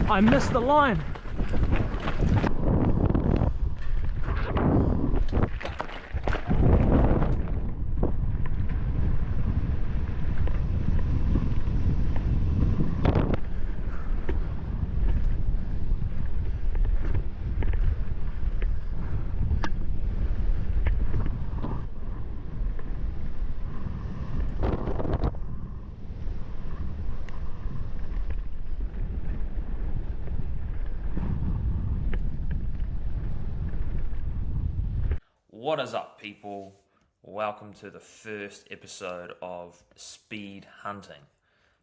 I missed the line. What is up, people? Welcome to the first episode of Speed Hunting.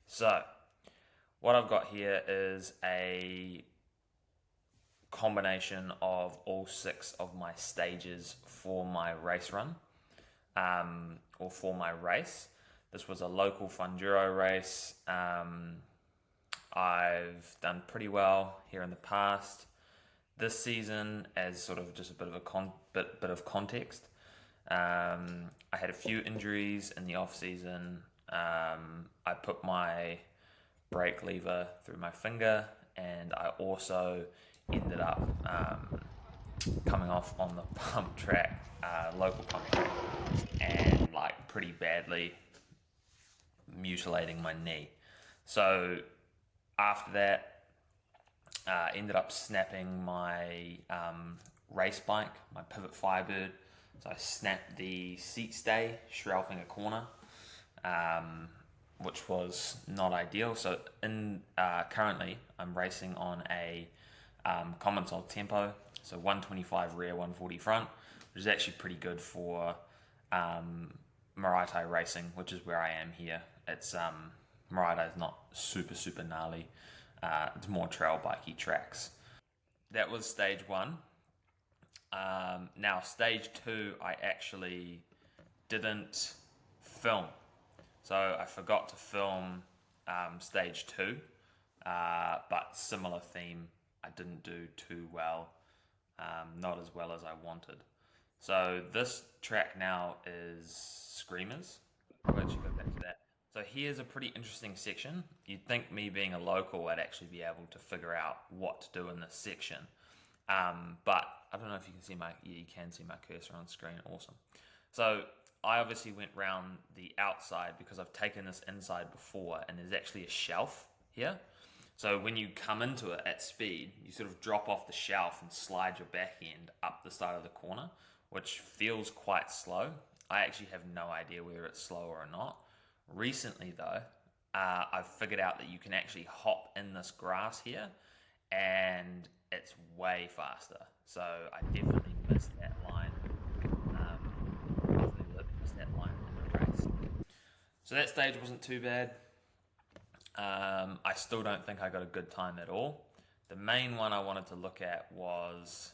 So, what I've got here is a combination of all 6 of my stages for my race run, or for my race. This was a local Funduro race. I've done pretty well here in the past. This season, as sort of just a bit of bit of context, I had a few injuries in the off season. I put my brake lever through my finger, and I also ended up coming off on the pump track, local pump track, and like pretty badly mutilating my knee. So after that, ended up snapping my race bike, my Pivot Firebird. So I snapped the seat stay, shrouding a corner, which was not ideal. So currently I'm racing on a Commencal tempo, so 125 rear, 140 front, which is actually pretty good for Marae racing, which is where I am here. It's Marae is not super gnarly. It's more trail bikey tracks. That was stage 1. Now stage 2, I actually didn't film. So I forgot to film stage 2, but similar theme. I didn't do too well, not as well as I wanted. So this track now is Screamers. I'll actually go back to that. So here's a pretty interesting section. You'd think me being a local, I'd actually be able to figure out what to do in this section. But I don't know if you can see you can see my cursor on screen. Awesome. So I obviously went round the outside because I've taken this inside before, and there's actually a shelf here. So when you come into it at speed, you sort of drop off the shelf and slide your back end up the side of the corner, which feels quite slow. I actually have no idea whether it's slow or not. Recently though, I've figured out that you can actually hop in this grass here, and it's way faster. So I definitely missed that line. Definitely missed that line in the race. So that stage wasn't too bad. I still don't think I got a good time at all. The main one I wanted to look at was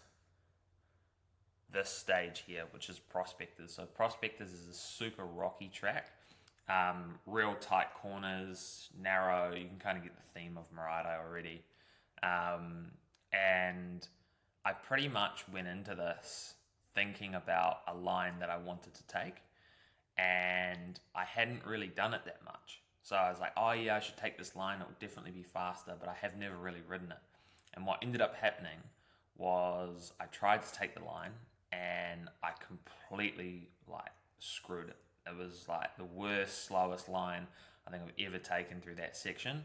this stage here, which is Prospectors. So Prospectors is a super rocky track. Real tight corners, narrow. You can kind of get the theme of Marae already. And I pretty much went into this thinking about a line that I wanted to take, and I hadn't really done it that much. So I was like, oh yeah, I should take this line. It would definitely be faster, but I have never really ridden it. And what ended up happening was I tried to take the line, and I completely screwed it. It was like the worst, slowest line I think I've ever taken through that section.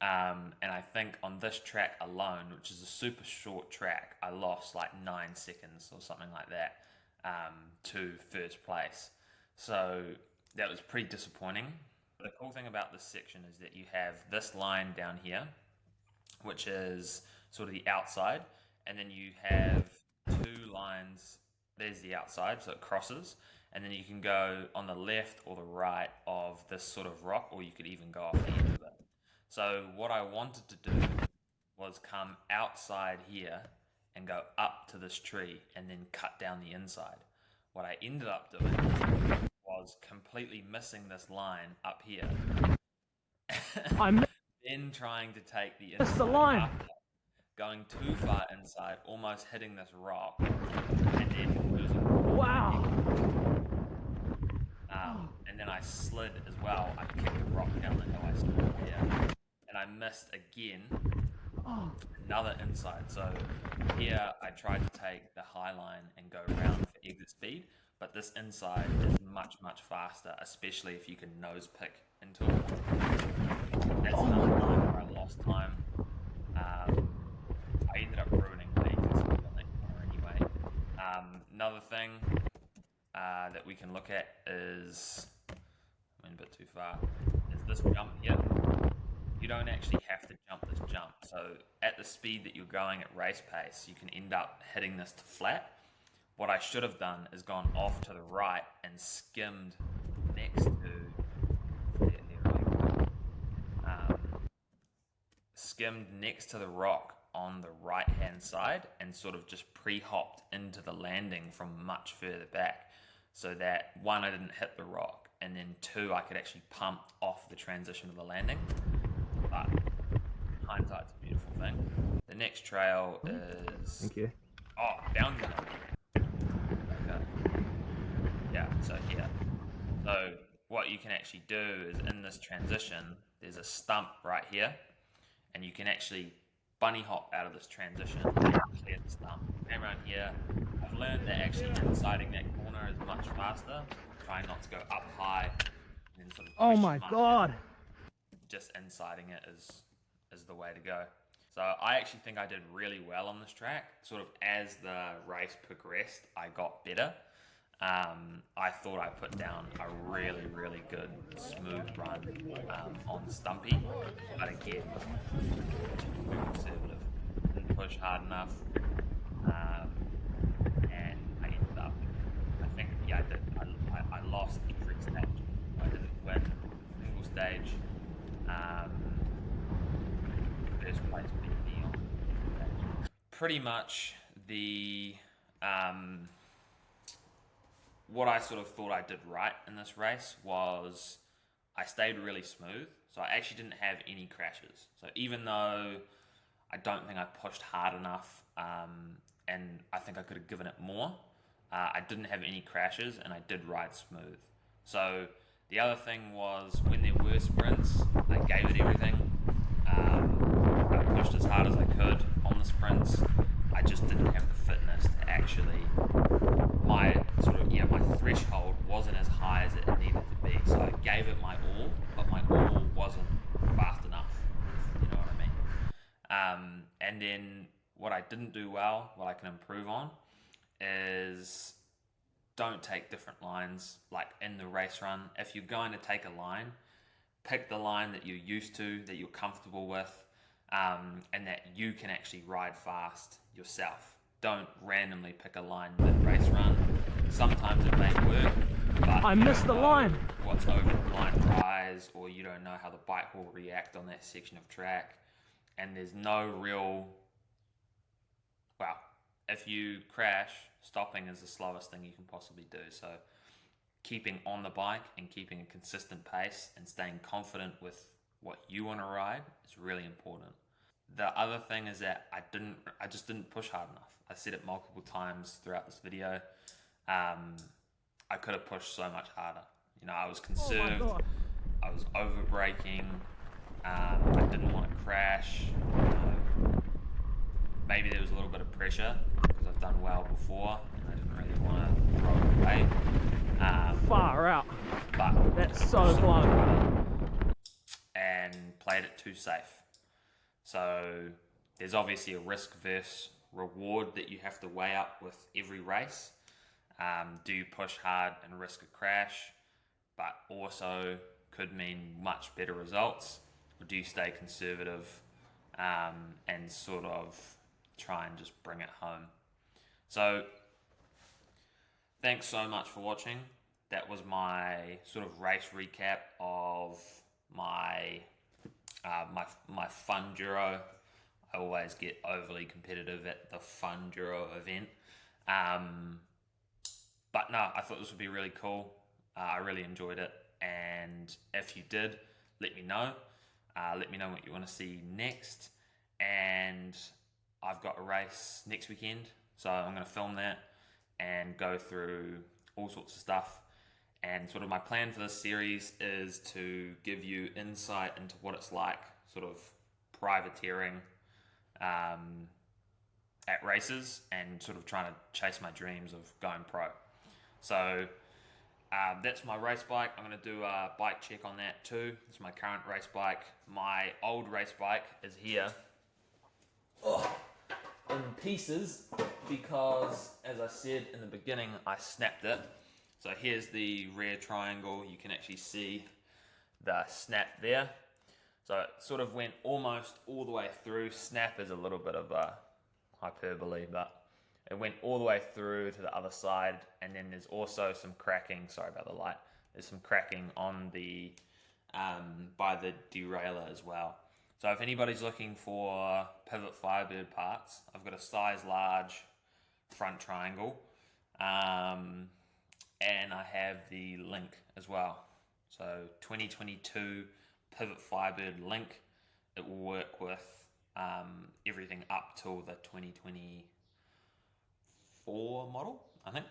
And I think on this track alone, which is a super short track, I lost like 9 seconds or something like that to first place. So that was pretty disappointing. The cool thing about this section is that you have this line down here, which is sort of the outside, and then you have 2 lines. There's the outside, so it crosses, and then you can go on the left or the right of this sort of rock, or you could even go off the edge of it. So what I wanted to do was come outside here and go up to this tree and then cut down the inside. What I ended up doing was completely missing this line up here. Then trying to take the inside the line. after, going too far inside, almost hitting this rock, and then losing. Wow. And then I slid as well. I kicked a rock down the hill. I stood here, and I missed again Another insight. So here I tried to take the high line and go round for exit speed, but this inside is much, much faster, especially if you can nose pick into it. That's another time where I lost time. I ended up ruining the exit speed on that corner anyway. Another thing that we can look at is, I went a bit too far, is this jump here. You don't actually have to jump this jump. So at the speed that you're going at race pace, you can end up hitting this to flat. What I should have done is gone off to the right and skimmed next to skimmed next to the rock on the right hand side and sort of just pre-hopped into the landing from much further back, so that one, I didn't hit the rock, and then two, I could actually pump off the transition of the landing. But hindsight's a beautiful thing. The next trail is... Thank you. Oh, boundary. Okay. Yeah, so here. So what you can actually do is in this transition, there's a stump right here, and you can actually bunny hop out of this transition and clear the stump. Came around here. I've learned that actually insiding that corner is much faster. Trying not to go up high and then sort of Oh my God. Just insiding it is the way to go. So I actually think I did really well on this track. Sort of as the race progressed, I got better. I thought I put down a really, really good smooth run on Stumpy, but again, too conservative. Didn't push hard enough, and I ended up, I think, yeah, I did. I lost every stage. I didn't win a single stage. First place beat me on stage. Pretty much the what I sort of thought I did right in this race was I stayed really smooth. So I actually didn't have any crashes. So even though I don't think I pushed hard enough, and I think I could have given it more, I didn't have any crashes and I did ride smooth. So the other thing was when there were sprints, I gave it everything. I pushed as hard as I could on the sprints. I just didn't have the fitness to actually, my threshold wasn't as high as it needed to be. So I gave it my all, but my all wasn't fast enough, if you know what I mean. And then what I didn't do well, what I can improve on, is don't take different lines like in the race run. If you're going to take a line, pick the line that you're used to, that you're comfortable with, and that you can actually ride fast yourself. Don't randomly pick a line mid-race run. Sometimes it may work, but I missed the line. What's over the blind rise, or you don't know how the bike will react on that section of track, and there's no real... Well, if you crash, stopping is the slowest thing you can possibly do. So keeping on the bike and keeping a consistent pace and staying confident with what you want to ride is really important. The other thing is that I just didn't push hard enough. I said it multiple times throughout this video. I could have pushed so much harder. You know, I was conserved. I was over braking. I didn't want to crash. Maybe there was a little bit of pressure because I've done well before and I didn't really want to throw it away. Far out. But that's so close. And played it too safe. So there's obviously a risk versus reward that you have to weigh up with every race. Do you push hard and risk a crash, but also could mean much better results? Or do you stay conservative and sort of try and just bring it home? So thanks so much for watching. That was my sort of race recap of my my Fun Duro. I always get overly competitive at the Fun Duro event. But no, I thought this would be really cool. I really enjoyed it. And if you did, let me know. Let me know what you want to see next. And I've got a race next weekend. So I'm going to film that and go through all sorts of stuff. And sort of my plan for this series is to give you insight into what it's like, sort of privateering at races and sort of trying to chase my dreams of going pro. So that's my race bike. I'm going to do a bike check on that too. It's my current race bike. My old race bike is here. In pieces because, as I said in the beginning, I snapped it. So here's the rear triangle. You can actually see the snap there. So it sort of went almost all the way through. Snap is a little bit of a hyperbole, but it went all the way through to the other side, and then there's also some cracking. Sorry about the light. There's some cracking on the by the derailleur as well. So if anybody's looking for pivot Firebird parts, I've got a size large front triangle, and I have the link as well. So 2022 pivot Firebird link. It will work with everything up till the 2024 model, I think.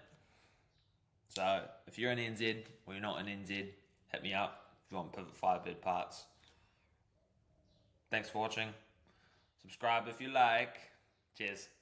So if you're in NZ or you're not in NZ, hit me up if you want pivot Firebird parts. Thanks for watching. Subscribe if you like. Cheers.